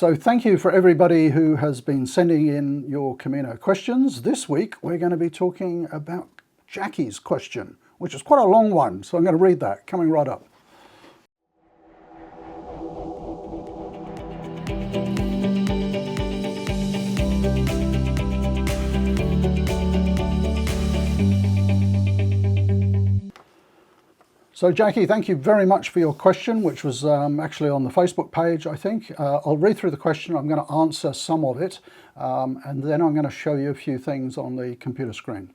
So thank you for everybody who has been sending in your Camino questions. This week we're going to be talking about Jackie's question, which is quite a long one, so I'm going to read that, coming right up. So Jacquie, thank you very much for your question, which was actually on the Facebook page, I think. I'll read through the question, I'm going to answer some of it, and then I'm going to show you a few things on the computer screen.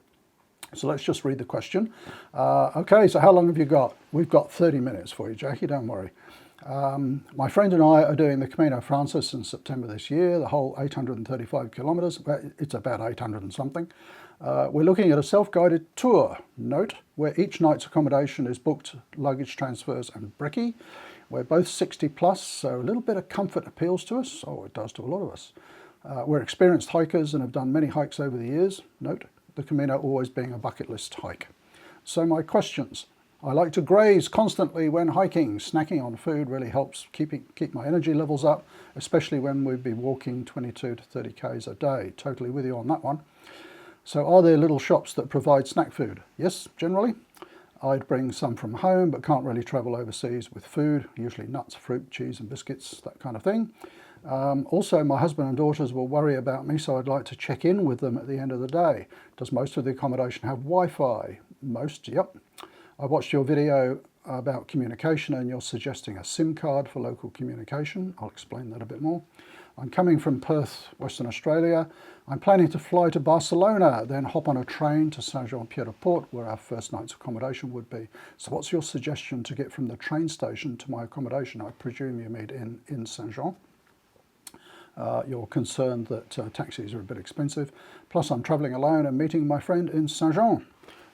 So let's just read the question. Okay, so how long have you got? We've got 30 minutes for you, Jacquie, don't worry. My friend and I are doing the Camino Frances in September this year, the whole 835 kilometres, it's about 800 and something. We're looking at a self-guided tour, note, where each night's accommodation is booked, luggage transfers and brekkie. We're both 60 plus, so a little bit of comfort appeals to us. Oh, it does to a lot of us. We're experienced hikers and have done many hikes over the years, note, the Camino always being a bucket list hike. So my questions. I like to graze constantly when hiking. Snacking on food really helps keep my energy levels up, especially when we'd be walking 22 to 30 k's a day. Totally with you on that one. So are there little shops that provide snack food? Yes, generally. I'd bring some from home, but can't really travel overseas with food, usually nuts, fruit, cheese and biscuits, that kind of thing. Also, my husband and daughters will worry about me, so I'd like to check in with them at the end of the day. Does most of the accommodation have Wi-Fi? Most, yep. I watched your video about communication and you're suggesting a SIM card for local communication. I'll explain that a bit more. I'm coming from Perth, Western Australia. I'm planning to fly to Barcelona, then hop on a train to Saint-Jean-Pied-de-Port, where our first night's accommodation would be. So what's your suggestion to get from the train station to my accommodation? I presume you mean in Saint-Jean. You're concerned that taxis are a bit expensive. Plus I'm travelling alone and meeting my friend in Saint-Jean.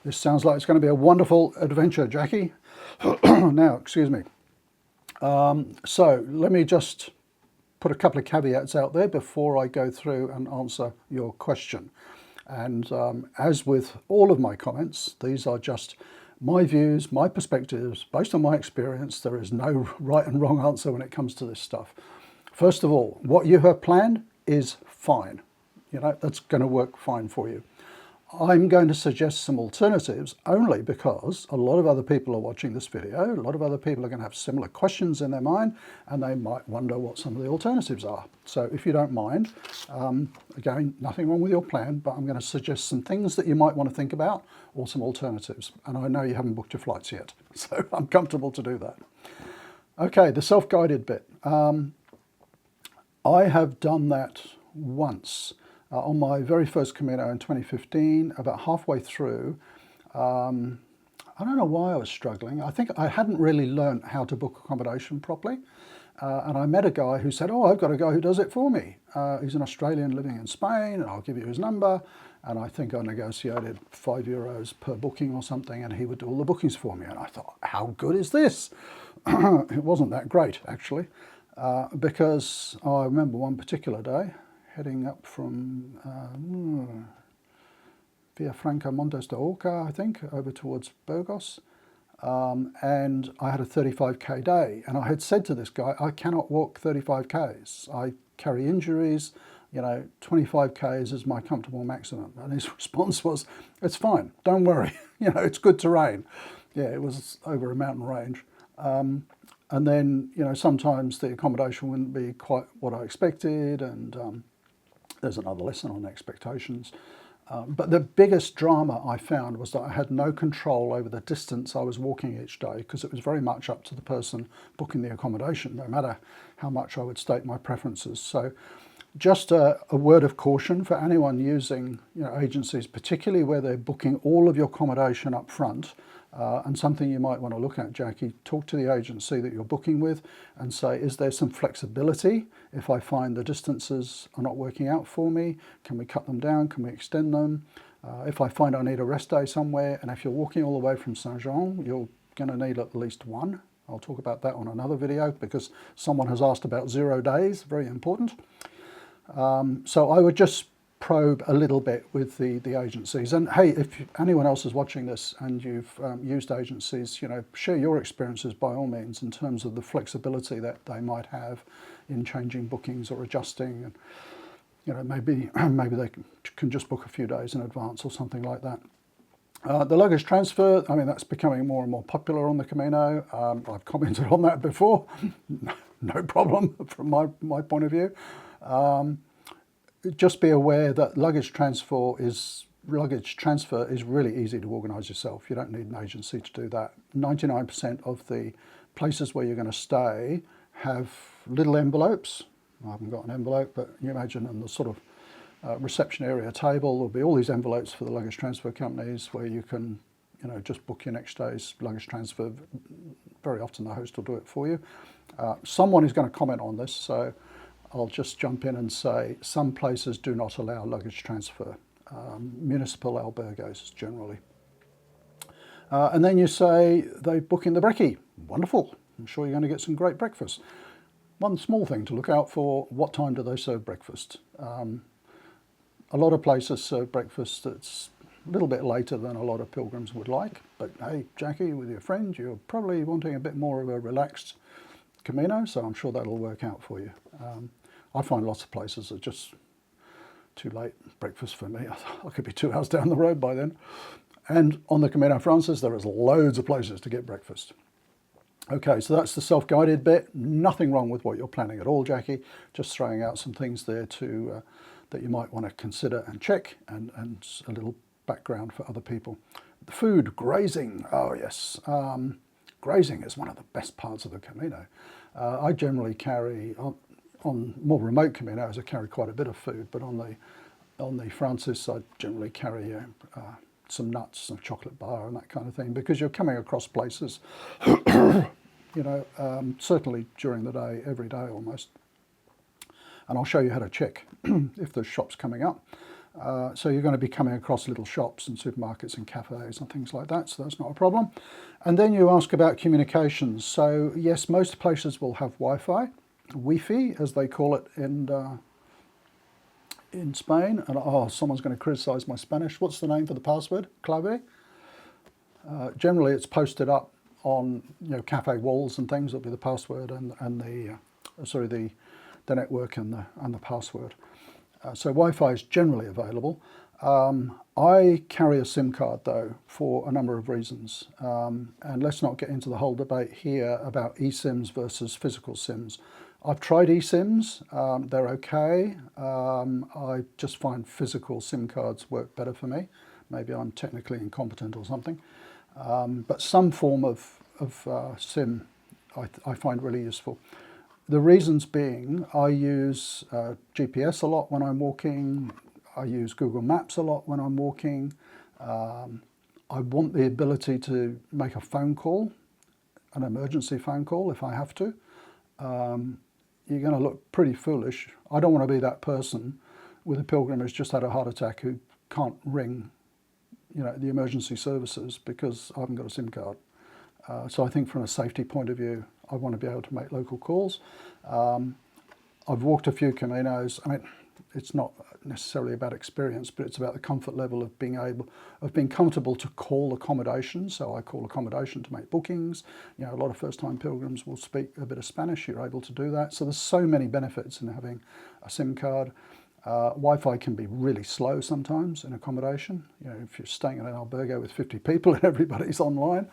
This sounds like it's going to be a wonderful adventure, Jacquie. Now, excuse me. So let me just put a couple of caveats out there before I go through and answer your question. And as with all of my comments, these are just my views, my perspectives, based on my experience. There is no right and wrong answer when it comes to this stuff. First of all, what you have planned is fine. You know, that's going to work fine for you. I'm going to suggest some alternatives only because a lot of other people are watching this video. A lot of other people are going to have similar questions in their mind and they might wonder what some of the alternatives are. So if you don't mind, again, nothing wrong with your plan, but I'm going to suggest some things that you might want to think about or some alternatives. And I know you haven't booked your flights yet, so I'm comfortable to do that. Okay, the self-guided bit. I have done that once. On my very first Camino in 2015, about halfway through, I don't know why I was struggling. I think I hadn't really learned how to book accommodation properly. And I met a guy who said, oh, I've got a guy who does it for me. He's an Australian living in Spain, and I'll give you his number. And I think I negotiated €5 per booking or something, and he would do all the bookings for me. And I thought, how good is this? It wasn't that great, actually, because I remember one particular day, heading up from Villafranca Montes de Oca, I think, over towards Burgos. And I had a 35k day. And I had said to this guy, I cannot walk 35k's. I carry injuries, you know, 25k's is my comfortable maximum. And his response was, it's fine, don't worry. You know, it's good terrain. Yeah, it was over a mountain range. And then, you know, sometimes the accommodation wouldn't be quite what I expected. And there's another lesson on expectations. But the biggest drama I found was that I had no control over the distance I was walking each day because it was very much up to the person booking the accommodation, no matter how much I would state my preferences. So just a word of caution for anyone using, you know, agencies, particularly where they're booking all of your accommodation up front. And something you might want to look at, Jacquie, talk to the agency that you're booking with and say, is there some flexibility if I find the distances are not working out for me? Can we cut them down? Can we extend them? If I find I need a rest day somewhere, and if you're walking all the way from Saint-Jean, you're going to need at least one. I'll talk about that on another video because someone has asked about 0 days, very important. So I would just probe a little bit with the agencies. And hey, if anyone else is watching this and you've used agencies, you know, share your experiences by all means in terms of the flexibility that they might have in changing bookings or adjusting, and you know, maybe they can just book a few days in advance or something like that. The luggage transfer, I mean, that's becoming more and more popular on the Camino. I've commented on that before. No problem from my point of view. Just be aware that luggage transfer is really easy to organise yourself. You don't need an agency to do that. 99% of the places where you're going to stay have little envelopes. I haven't got an envelope, but you imagine in the sort of reception area table, there'll be all these envelopes for the luggage transfer companies where you can, you know, just book your next day's luggage transfer. Very often the host will do it for you. Someone is going to comment on this, so I'll just jump in and say some places do not allow luggage transfer. Municipal albergos generally. And then you say they book in the brekkie. Wonderful. I'm sure you're going to get some great breakfast. One small thing to look out for, what time do they serve breakfast? A lot of places serve breakfast that's a little bit later than a lot of pilgrims would like. But hey, Jackie, with your friend, you're probably wanting a bit more of a relaxed Camino, so I'm sure that'll work out for you. I find lots of places are just too late breakfast for me. I could be 2 hours down the road by then. And on the Camino Frances, there is loads of places to get breakfast. Okay, so that's the self-guided bit. Nothing wrong with what you're planning at all, Jackie. Just throwing out some things there to that you might want to consider and check, and a little background for other people. The food, grazing. Oh yes, grazing is one of the best parts of the Camino. I generally carry on more remote Caminos, I carry quite a bit of food, but on the Frances, I generally carry some nuts, some chocolate bar and that kind of thing, because you're coming across places, you know, certainly during the day, every day almost. And I'll show you how to check if there's shops coming up. So you're going to be coming across little shops and supermarkets and cafes and things like that, so that's not a problem. And then you ask about communications. So yes, most places will have Wi-Fi, as they call it in Spain. And oh, someone's going to criticise my Spanish. What's the name for the password? Clave? Generally, it's posted up on, you know, cafe walls and things. It'll be the password and the network and the password. So Wi-Fi is generally available. I carry a SIM card though for a number of reasons. And let's not get into the whole debate here about eSIMs versus physical SIMs. I've tried eSIMs, they're okay. I just find physical SIM cards work better for me. Maybe I'm technically incompetent or something. But some form of SIM I find really useful. The reasons being, I use GPS a lot when I'm walking. I use Google Maps a lot when I'm walking. I want the ability to make a phone call, an emergency phone call if I have to. You're going to look pretty foolish. I don't want to be that person with a pilgrim who's just had a heart attack who can't ring, you know, the emergency services because I haven't got a SIM card. So I think from a safety point of view, I want to be able to make local calls. I've walked a few Caminos. I mean, it's not necessarily about experience, but it's about the comfort level of being comfortable to call accommodation. So I call accommodation to make bookings. You know, a lot of first-time pilgrims will speak a bit of Spanish. You're able to do that. So there's so many benefits in having a SIM card. Wi-Fi can be really slow sometimes in accommodation. You know, if you're staying in an albergo with 50 people and everybody's online.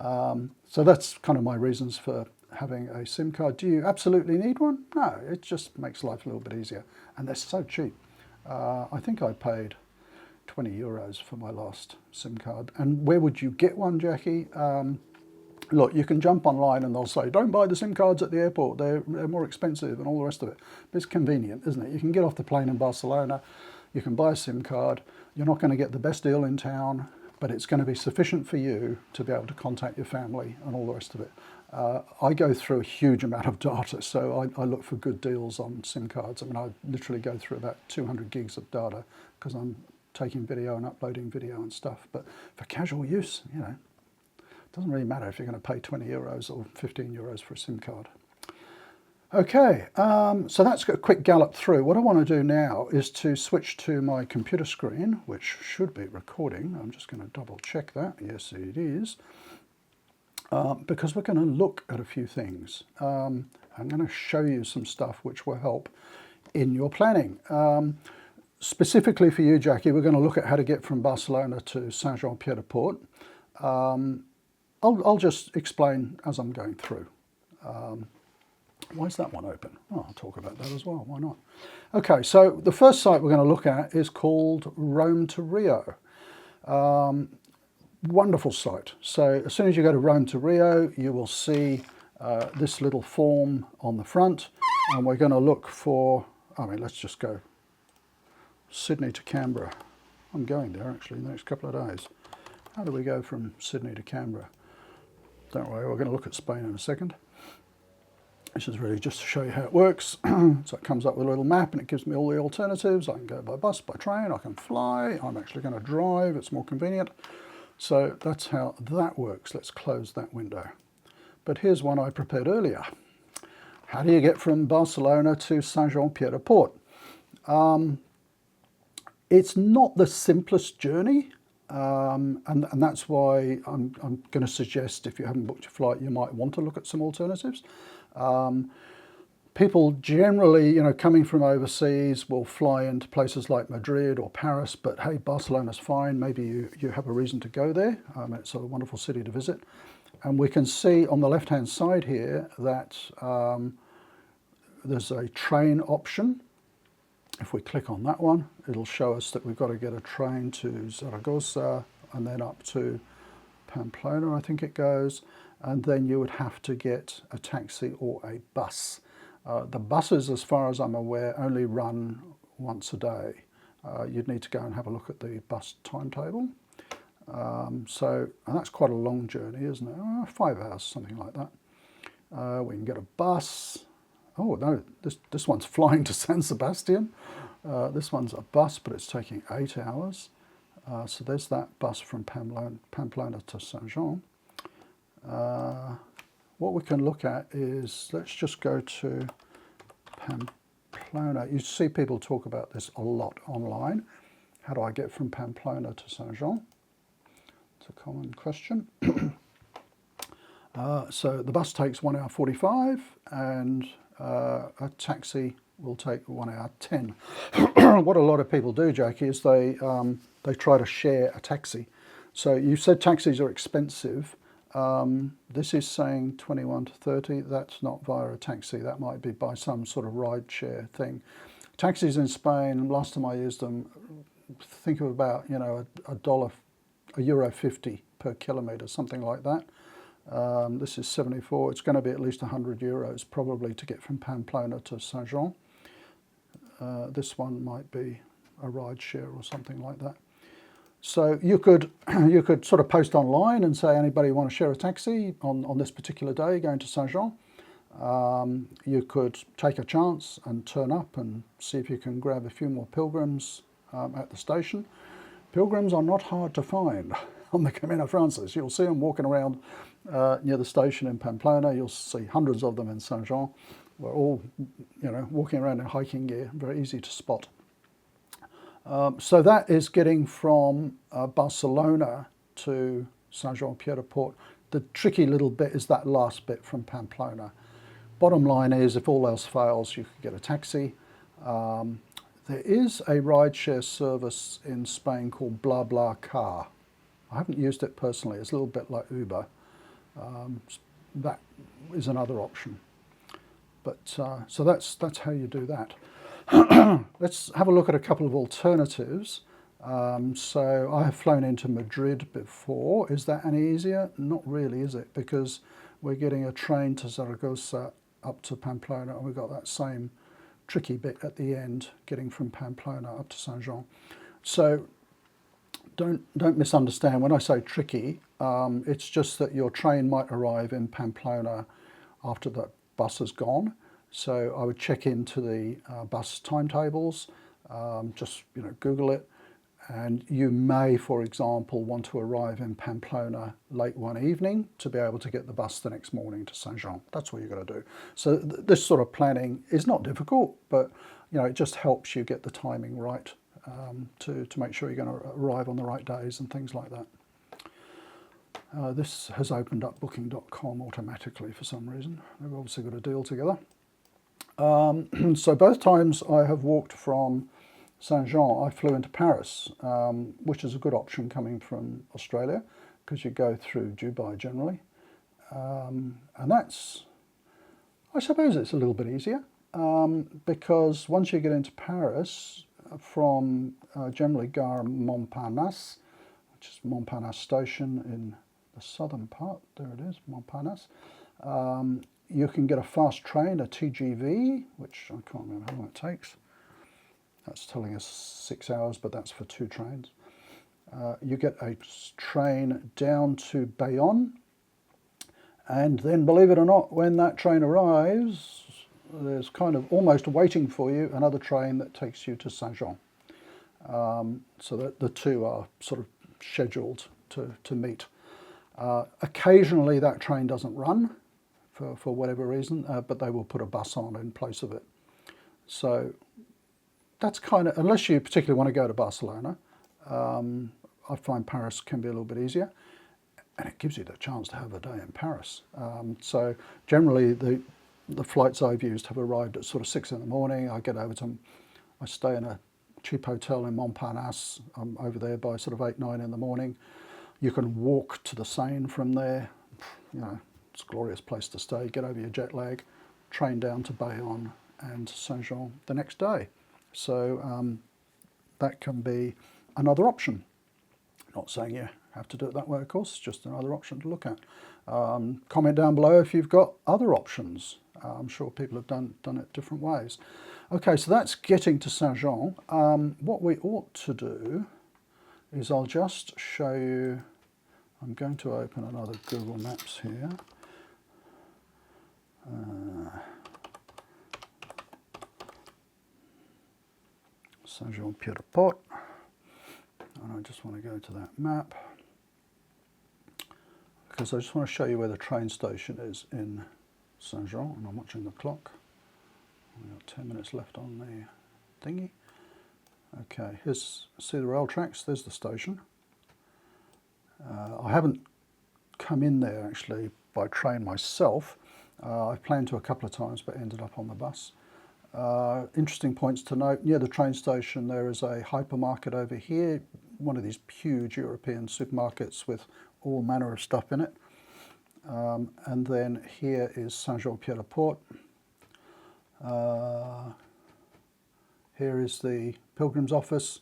So that's kind of my reasons for having a SIM card. Do you absolutely need one? No, it just makes life a little bit easier. And they're so cheap. I think I paid 20 euros for my last SIM card. And where would you get one, Jackie? Look, you can jump online and they'll say, don't buy the SIM cards at the airport. They're more expensive and all the rest of it. But it's convenient, isn't it? You can get off the plane in Barcelona. You can buy a SIM card. You're not going to get the best deal in town, but it's going to be sufficient for you to be able to contact your family and all the rest of it. I go through a huge amount of data, so I look for good deals on SIM cards. I mean, I literally go through about 200 gigs of data because I'm taking video and uploading video and stuff. But for casual use, you know, it doesn't really matter if you're going to pay 20 euros or 15 euros for a SIM card. Okay, so that's a quick gallop through. What I want to do now is to switch to my computer screen, which should be recording. I'm just going to double check that. Yes, it is. Because we're going to look at a few things. And I'm going to show you some stuff which will help in your planning. Specifically for you, Jackie, we're going to look at how to get from Barcelona to Saint-Jean-Pied-de-Port. I'll just explain as I'm going through. Why is that one open? Oh, I'll talk about that as well, why not? Okay, so the first site we're going to look at is called Rome to Rio. Wonderful site. So as soon as you go to Rome to Rio, you will see this little form on the front, and we're going to look for, let's just go Sydney to Canberra. I'm going there actually in the next couple of days. How do we go from Sydney to Canberra? Don't worry, we're going to look at Spain in a second. This is really just to show you how it works. So it comes up with a little map and it gives me all the alternatives. I can go by bus, by train, I can fly. I'm actually going to drive, it's more convenient. So that's how that works. Let's close that window. But here's one I prepared earlier. How do you get from Barcelona to Saint-Jean-Pied-de-Port? It's not the simplest journey, and that's why I'm going to suggest if you haven't booked your flight, you might want to look at some alternatives. People generally, coming from overseas will fly into places like Madrid or Paris, but hey, Barcelona's fine. Maybe you have a reason to go there. It's a wonderful city to visit. And we can see on the left-hand side here that there's a train option. If we click on that one, it'll show us that we've got to get a train to Zaragoza and then up to Pamplona, I think it goes. And then you would have to get a taxi or a bus. The buses, as far as I'm aware, only run once a day. You'd need to go and have a look at the bus timetable. And that's quite a long journey, isn't it? 5 hours, something like that. We can get a bus. Oh no, this one's flying to San Sebastian. This one's a bus, but it's taking 8 hours. So there's that bus from Pamplona to Saint-Jean. What we can look at is, let's just go to Pamplona. You see people talk about this a lot online. How do I get from Pamplona to Saint-Jean? It's a common question. So the bus takes 1 hour 45 and a taxi will take 1 hour 10. What a lot of people do, Jackie, is they try to share a taxi. So you said taxis are expensive. This is saying 21 to 30. That's not via a taxi. That might be by some sort of ride share thing. Taxis in Spain, last time I used them, think of about €1.50 per kilometre, something like that. This is 74. It's going to be at least €100 probably to get from Pamplona to Saint-Jean. This one might be a ride share or something like that. So you could sort of post online and say, anybody want to share a taxi on this particular day going to Saint-Jean? You could take a chance and turn up and see if you can grab a few more pilgrims at the station. Pilgrims are not hard to find on the Camino Frances. You'll see them walking around near the station in Pamplona. You'll see hundreds of them in Saint-Jean. We're all, walking around in hiking gear, very easy to spot. So that is getting from Barcelona to Saint-Jean-Pied-de-Port. The tricky little bit is that last bit from Pamplona. Bottom line is, if all else fails, you could get a taxi. There is a rideshare service in Spain called BlaBlaCar. I haven't used it personally. It's a little bit like Uber. That is another option. But so that's how you do that. Let's have a look at a couple of alternatives. So I have flown into Madrid before. Is that any easier? Not really, is it? Because we're getting a train to Zaragoza up to Pamplona, and we've got that same tricky bit at the end, getting from Pamplona up to Saint-Jean. So don't misunderstand. When I say tricky, it's just that your train might arrive in Pamplona after the bus has gone. So I would check into the bus timetables, just Google it, and you may, for example, want to arrive in Pamplona late one evening to be able to get the bus the next morning to Saint-Jean. That's what you've got to do. So this sort of planning is not difficult, but it just helps you get the timing right to make sure you're going to arrive on the right days and things like that. This has opened up booking.com automatically for some reason. They've obviously got a deal together. So both times I have walked from Saint-Jean, I flew into Paris, which is a good option coming from Australia because you go through Dubai generally. And that's, I suppose it's a little bit easier because once you get into Paris from generally Gare Montparnasse, which is Montparnasse station in the southern part, there it is, Montparnasse. You can get a fast train, a TGV, which I can't remember how long it takes. That's telling us 6 hours, but that's for 2 trains. You get a train down to Bayonne, and then, believe it or not, when that train arrives, there's kind of almost waiting for you another train that takes you to Saint-Jean. So that the two are sort of scheduled to meet. Occasionally that train doesn't run for whatever reason, but they will put a bus on in place of it. So that's kind of, unless you particularly want to go to Barcelona, I find Paris can be a little bit easier, and it gives you the chance to have a day in Paris. So generally the flights I've used have arrived at sort of 6 in the morning. I get over to, I stay in a cheap hotel in Montparnasse. I'm over there by sort of 8, 9 in the morning. You can walk to the Seine from there. You know, it's a glorious place to stay. Get over your jet lag, train down to Bayonne and Saint-Jean the next day. So that can be another option. Not saying you have to do it that way, of course, just another option to look at. Comment down below if you've got other options. I'm sure people have done it different ways. Okay, so that's getting to Saint-Jean. What we ought to do is I'll just show you, I'm going to open another Google Maps here. Saint-Jean-Pied-de-Port. And I just want to go to that map because I just want to show you where the train station is in Saint-Jean, and I'm watching the clock. We've got 10 minutes left on the thingy. Okay, here's, see the rail tracks, there's the station. I haven't come in there actually by train myself. I've planned to a couple of times but ended up on the bus. Interesting points to note, near the train station there is a hypermarket over here, one of these huge European supermarkets with all manner of stuff in it. And then here is Saint-Jean-Pied-de-Port. Here is the Pilgrim's office.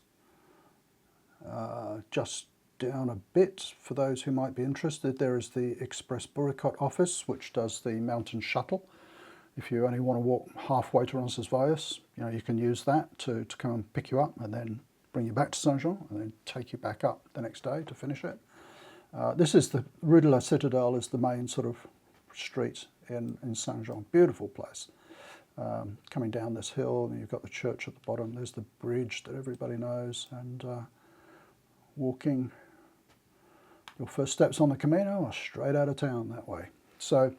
Just down a bit, for those who might be interested, there is the Express Bourriquot office, which does the mountain shuttle. If you only want to walk halfway to Roncesvalles, you know, you can use that to come and pick you up and then bring you back to Saint-Jean and then take you back up the next day to finish it. This is the Rue de la Citadelle, is the main sort of street in Saint-Jean. Beautiful place. Coming down this hill, and you've got the church at the bottom. There's the bridge that everybody knows, and walking your first steps on the Camino are straight out of town that way. So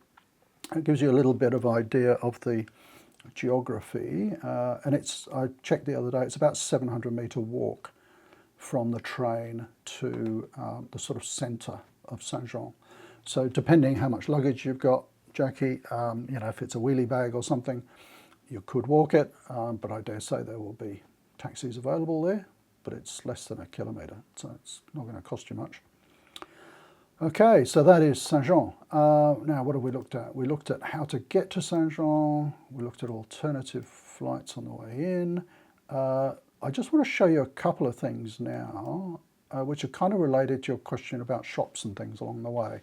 it gives you a little bit of idea of the geography, and it's, I checked the other day, it's about 700-metre walk from the train to the sort of centre of Saint-Jean. So depending how much luggage you've got, Jackie, you know, if it's a wheelie bag or something, you could walk it, but I dare say there will be taxis available there, but it's less than a kilometre, so it's not going to cost you much. Okay, so that is Saint-Jean. Now, what have we looked at? We looked at how to get to Saint-Jean. We looked at alternative flights on the way in. I just want to show you a couple of things now, which are kind of related to your question about shops and things along the way.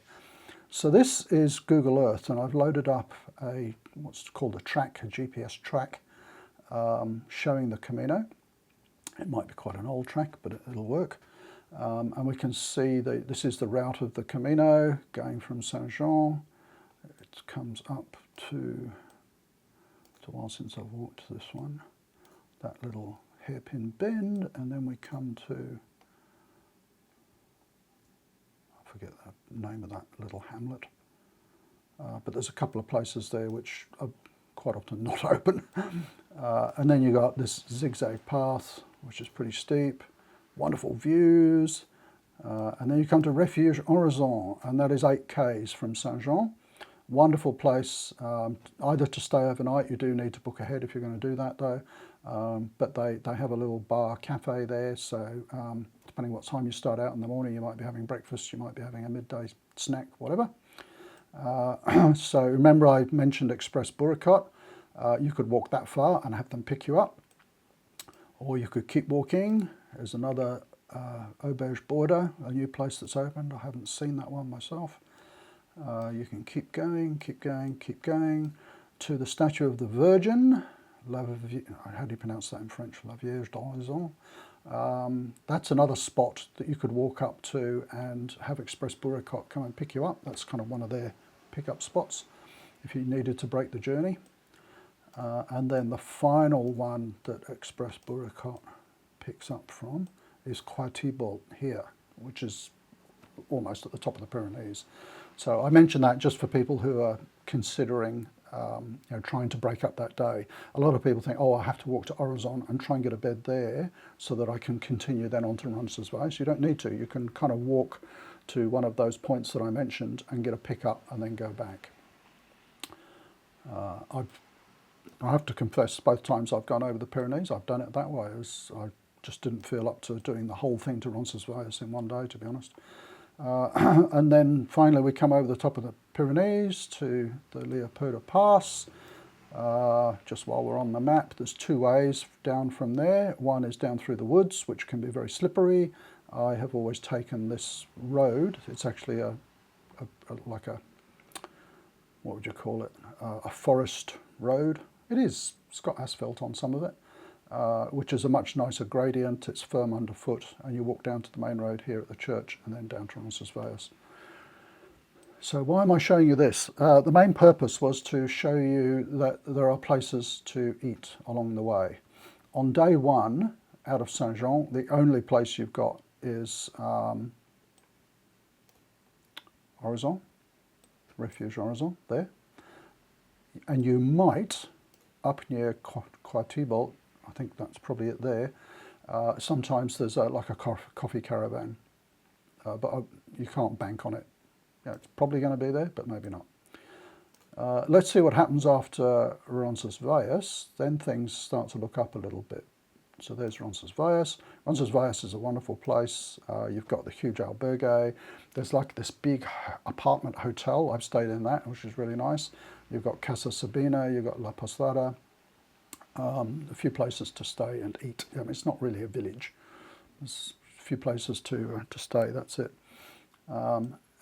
So this is Google Earth, and I've loaded up a, what's called a track, a GPS track, showing the Camino. It might be quite an old track, but it'll work. And we can see this is the route of the Camino going from Saint-Jean. It comes up to, it's a while since I've walked this one, that little hairpin bend, and then we come to, I forget the name of that little hamlet, but there's a couple of places there which are quite often not open. And then you got this zigzag path, which is pretty steep, wonderful views, And then you come to Refuge Horizon, and that is 8 k's from Saint-Jean. Wonderful place, either to stay overnight. You do need to book ahead if you're going to do that though. But they have a little bar cafe there, so depending what time you start out in the morning, you might be having breakfast, you might be having a midday snack, whatever. So remember I mentioned Express Buricot. You could walk that far and have them pick you up, or you could keep walking. There's another Auberge Border, a new place that's opened. I haven't seen that one myself. You can keep going, keep going, keep going to the statue of the Virgin. How do you pronounce that in French? La Vierge d'Horizon. That's another spot that you could walk up to and have Express Buricot come and pick you up. That's kind of one of their pickup spots if you needed to break the journey. And then the final one that Express Buricot picks up from is Quatibol here, which is almost at the top of the Pyrenees. So I mention that just for people who are considering trying to break up that day. A lot of people think, oh, I have to walk to Horizon and try and get a bed there so that I can continue then on to Roncesvalles. You don't need to. You can kind of walk to one of those points that I mentioned and get a pickup and then go back. I have to confess, both times I've gone over the Pyrenees, I've done it that way. I just didn't feel up to doing the whole thing to Roncesvalles in one day, to be honest. And then finally we come over the top of the Pyrenees to the Leopolda Pass. Just while we're on the map, there's 2 ways down from there. One is down through the woods, which can be very slippery. I have always taken this road. It's actually like a, what would you call it, a forest road. It is. It's got asphalt on some of it, which is a much nicer gradient. It's firm underfoot, and you walk down to the main road here at the church and then down to Roncesvalles. So why am I showing you this? The main purpose was to show you that there are places to eat along the way. On day 1, out of Saint-Jean, the only place you've got is Horizon, Refuge Horizon, there. And you might, up near Quatibol, I think that's probably it there, sometimes there's like a coffee caravan, but you can't bank on it. Yeah, it's probably going to be there, but maybe not. Let's see what happens after Roncesvalles. Then things start to look up a little bit. So there's Roncesvalles. Roncesvalles is a wonderful place. You've got the huge albergue. There's like this big apartment hotel. I've stayed in that, which is really nice. You've got Casa Sabina, you've got La Posada. A few places to stay and eat. I mean, it's not really a village. There's a few places to stay, that's it.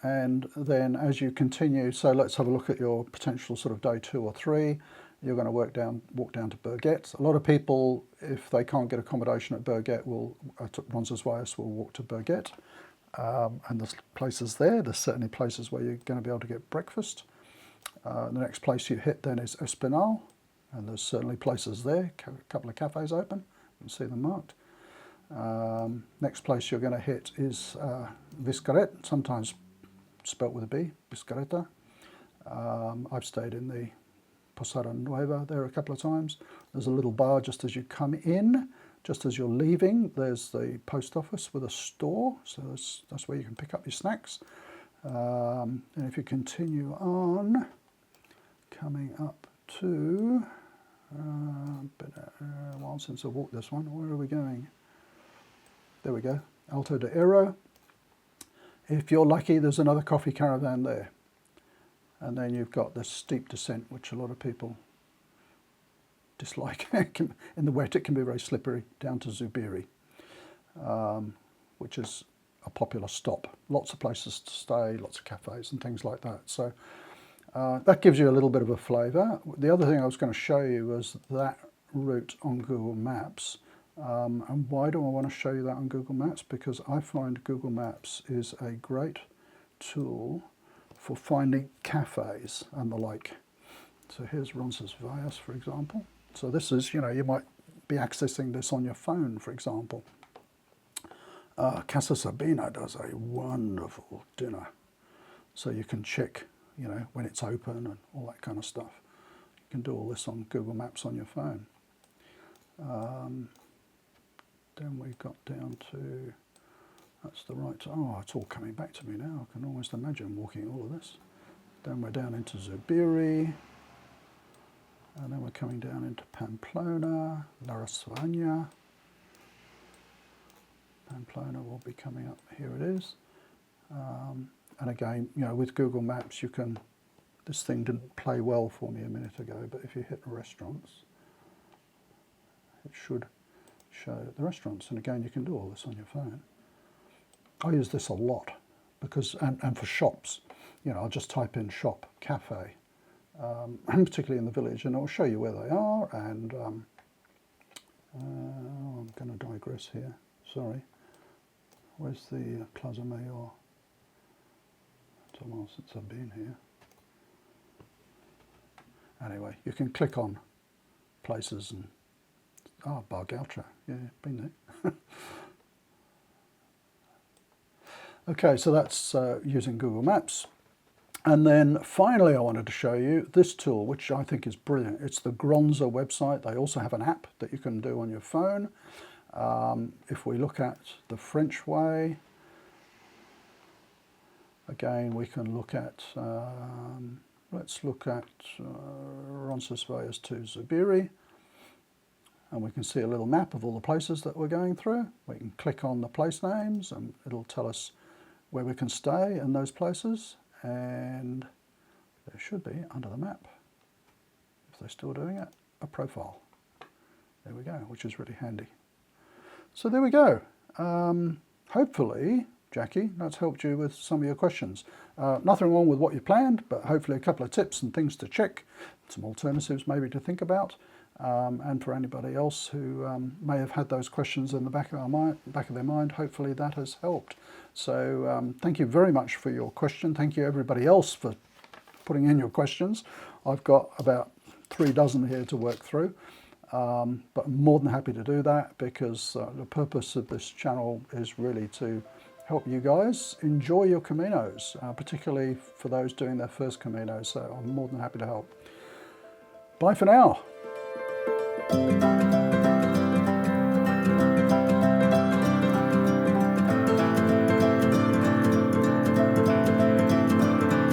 And then as you continue, so let's have a look at your potential sort of day 2 or 3. You're going to walk down to Berguet. A lot of people, if they can't get accommodation at Berguet, at Roncesvalles, will walk to Berguet. And there's places there. There's certainly places where you're going to be able to get breakfast. The next place you hit then is Espinal, and there's certainly places there. A couple of cafes open. You can see them marked. Next place you're going to hit is Viscaret, sometimes spelt with a B, Biscareta. I've stayed in the Posada Nueva there a couple of times. There's a little bar just as you come in. Just as you're leaving, there's the post office with a store, so that's where you can pick up your snacks. And if you continue on, coming up to, been a while since I walked this one, where are we going? There we go, Alto de Ero. If you're lucky, there's another coffee caravan there. And then you've got this steep descent, which a lot of people dislike. In the wet, it can be very slippery, down to Zubiri, which is a popular stop. Lots of places to stay, lots of cafes and things like that. So that gives you a little bit of a flavour. The other thing I was going to show you was that route on Google Maps. And why do I want to show you that on Google Maps? Because I find Google Maps is a great tool for finding cafes and the like. So here's Roncesvalles, for example. So this is, you might be accessing this on your phone, for example. Casa Sabina does a wonderful dinner. So you can check, when it's open and all that kind of stuff. You can do all this on Google Maps on your phone. Then we got down to That's the right, oh, it's all coming back to me now. I can almost imagine walking all of this. Then we're down into Zubiri, and then we're coming down into Pamplona, La Rasvanya. Pamplona will be coming up, here it is. And again, you know, with Google Maps you can, this thing didn't play well for me a minute ago, but if you hit restaurants, it should show the restaurants. And again, you can do all this on your phone. I use this a lot because, and for shops, you know, I'll just type in shop, cafe, particularly in the village, and it'll show you where they are. And I'm going to digress here, sorry. Where's the Plaza Mayor? It's a while since I've been here. Anyway, you can click on places and, Bar Gautra, yeah, been there. Okay, so that's using Google Maps. And then finally I wanted to show you this tool, which I think is brilliant. It's the Graze website. They also have an app that you can do on your phone. If we look at the French way, again we can look at, let's look at Roncesvalles to Zubiri, and we can see a little map of all the places that we're going through. We can click on the place names and it'll tell us where we can stay in those places, and there should be under the map, if they're still doing it, a profile. There we go, which is really handy. So there we go. Hopefully, Jackie, that's helped you with some of your questions. Nothing wrong with what you planned, but hopefully a couple of tips and things to check, some alternatives maybe to think about. And for anybody else who may have had those questions in the back of their mind, hopefully that has helped. So thank you very much for your question. Thank you everybody else for putting in your questions. I've got about 3 dozen here to work through, but I'm more than happy to do that because the purpose of this channel is really to help you guys enjoy your Caminos, particularly for those doing their first Camino. So I'm more than happy to help. Bye for now.